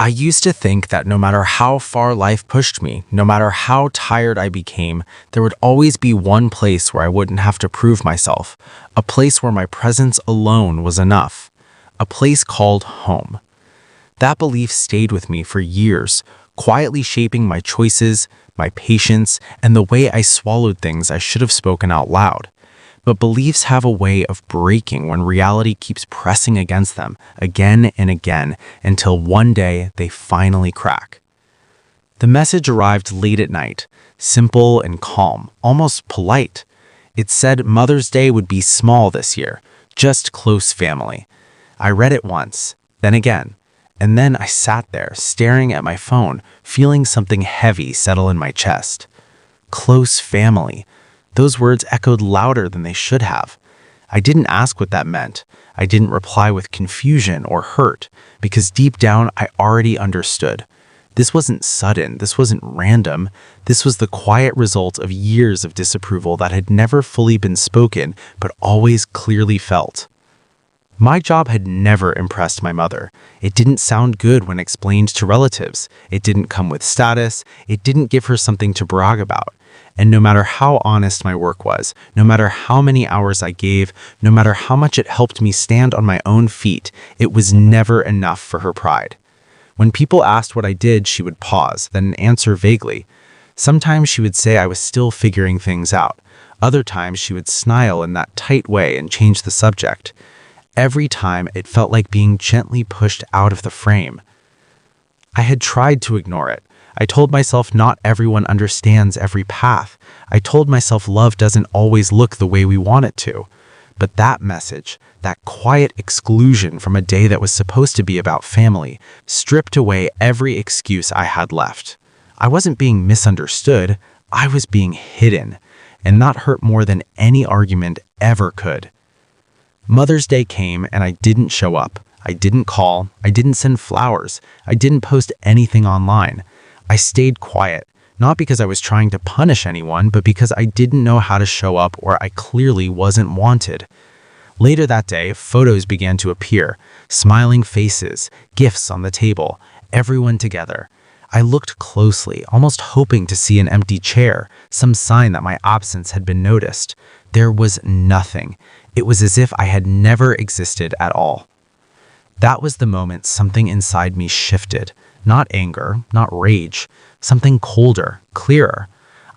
I used to think that no matter how far life pushed me, no matter how tired I became, there would always be one place where I wouldn't have to prove myself, a place where my presence alone was enough, a place called home. That belief stayed with me for years, quietly shaping my choices, my patience, and the way I swallowed things I should have spoken out loud. But beliefs have a way of breaking when reality keeps pressing against them again and again until one day they finally crack. The message arrived late at night, simple and calm, almost polite. It said Mother's Day would be small this year, just close family. I read it once, then again, and then I sat there staring at my phone, feeling something heavy settle in my chest. Close family. Those words echoed louder than they should have. I didn't ask what that meant. I didn't reply with confusion or hurt, because deep down I already understood. This wasn't sudden, this wasn't random. This was the quiet result of years of disapproval that had never fully been spoken, but always clearly felt. My job had never impressed my mother. It didn't sound good when explained to relatives. It didn't come with status. It didn't give her something to brag about. And no matter how honest my work was, no matter how many hours I gave, no matter how much it helped me stand on my own feet, it was never enough for her pride. When people asked what I did, she would pause, then answer vaguely. Sometimes she would say I was still figuring things out. Other times she would smile in that tight way and change the subject. Every time it felt like being gently pushed out of the frame. I had tried to ignore it. I told myself not everyone understands every path. I told myself love doesn't always look the way we want it to. But that message, that quiet exclusion from a day that was supposed to be about family, stripped away every excuse I had left. I wasn't being misunderstood, I was being hidden, and that hurt more than any argument ever could. Mother's Day came and I didn't show up. I didn't call, I didn't send flowers, I didn't post anything online. I stayed quiet, not because I was trying to punish anyone, but because I didn't know how to show up where I clearly wasn't wanted. Later that day, photos began to appear, smiling faces, gifts on the table, everyone together. I looked closely, almost hoping to see an empty chair, some sign that my absence had been noticed. There was nothing. It was as if I had never existed at all. That was the moment something inside me shifted. Not anger, not rage, something colder, clearer.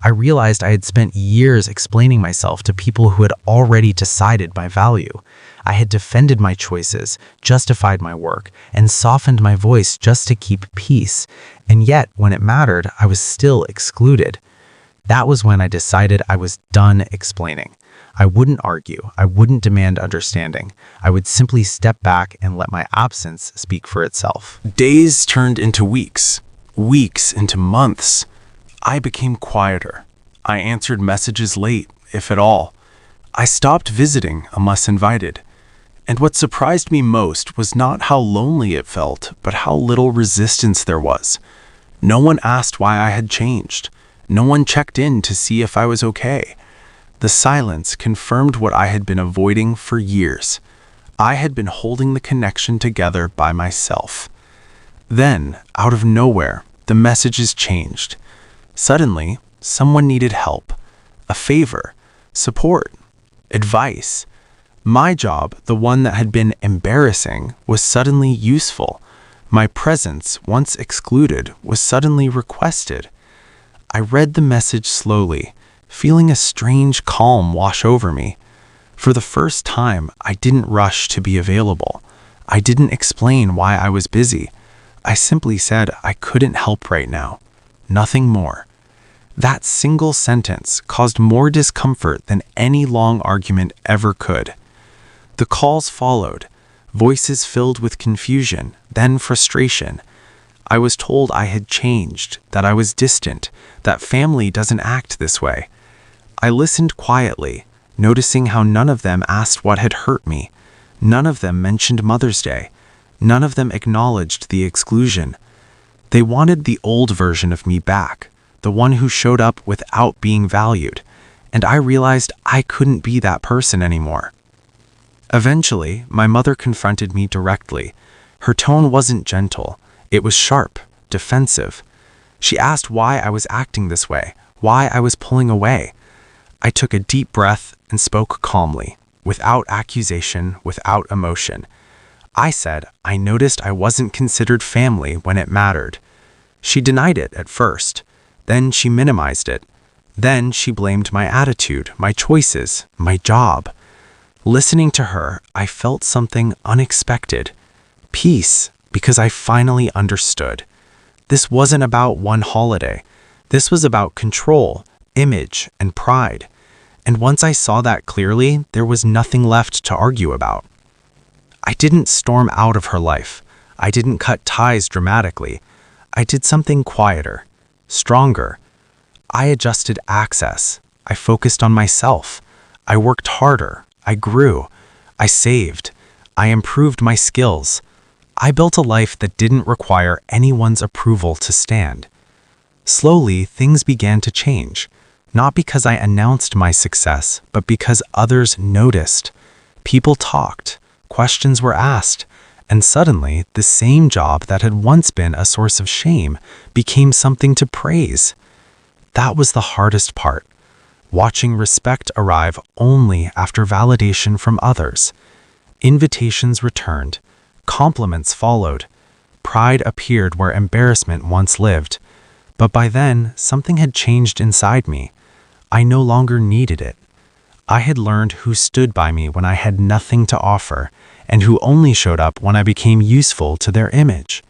I realized I had spent years explaining myself to people who had already decided my value. I had defended my choices, justified my work, and softened my voice just to keep peace. And yet, when it mattered, I was still excluded. That was when I decided I was done explaining. I wouldn't argue. I wouldn't demand understanding. I would simply step back and let my absence speak for itself. Days turned into weeks, weeks into months. I became quieter. I answered messages late, if at all. I stopped visiting unless invited. And what surprised me most was not how lonely it felt, but how little resistance there was. No one asked why I had changed. No one checked in to see if I was okay. The silence confirmed what I had been avoiding for years. I had been holding the connection together by myself. Then, out of nowhere, the messages changed. Suddenly, someone needed help, a favor, support, advice. My job, the one that had been embarrassing, was suddenly useful. My presence, once excluded, was suddenly requested. I read the message slowly, feeling a strange calm wash over me. For the first time, I didn't rush to be available. I didn't explain why I was busy. I simply said I couldn't help right now. Nothing more. That single sentence caused more discomfort than any long argument ever could. The calls followed, voices filled with confusion, then frustration. I was told I had changed, that I was distant, that family doesn't act this way. I listened quietly, noticing how none of them asked what had hurt me. None of them mentioned Mother's Day. None of them acknowledged the exclusion. They wanted the old version of me back, the one who showed up without being valued, and I realized I couldn't be that person anymore. Eventually, my mother confronted me directly. Her tone wasn't gentle. It was sharp, defensive. She asked why I was acting this way, why I was pulling away. I took a deep breath and spoke calmly, without accusation, without emotion. I said, I noticed I wasn't considered family when it mattered. She denied it at first. Then she minimized it. Then she blamed my attitude, my choices, my job. Listening to her, I felt something unexpected. Peace, because I finally understood. This wasn't about one holiday. This was about control, image, and pride. And once I saw that clearly, there was nothing left to argue about. I didn't storm out of her life. I didn't cut ties dramatically. I did something quieter, stronger. I adjusted access. I focused on myself. I worked harder. I grew. I saved. I improved my skills. I built a life that didn't require anyone's approval to stand. Slowly, things began to change, not because I announced my success, but because others noticed. People talked, questions were asked, and suddenly, the same job that had once been a source of shame became something to praise. That was the hardest part, watching respect arrive only after validation from others. Invitations returned, compliments followed, pride appeared where embarrassment once lived. But by then, something had changed inside me. I no longer needed it. I had learned who stood by me when I had nothing to offer, and who only showed up when I became useful to their image.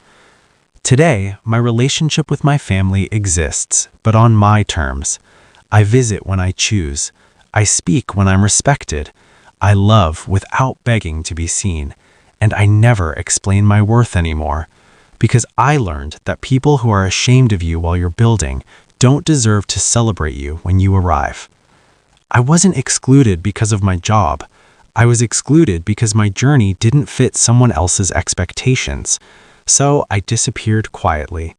Today, my relationship with my family exists, but on my terms. I visit when I choose. I speak when I'm respected. I love without begging to be seen. And I never explain my worth anymore. Because I learned that people who are ashamed of you while you're building don't deserve to celebrate you when you arrive. I wasn't excluded because of my job. I was excluded because my journey didn't fit someone else's expectations. So I disappeared quietly.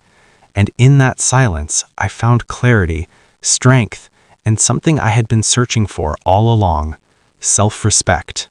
And in that silence, I found clarity, strength, and something I had been searching for all along: self-respect.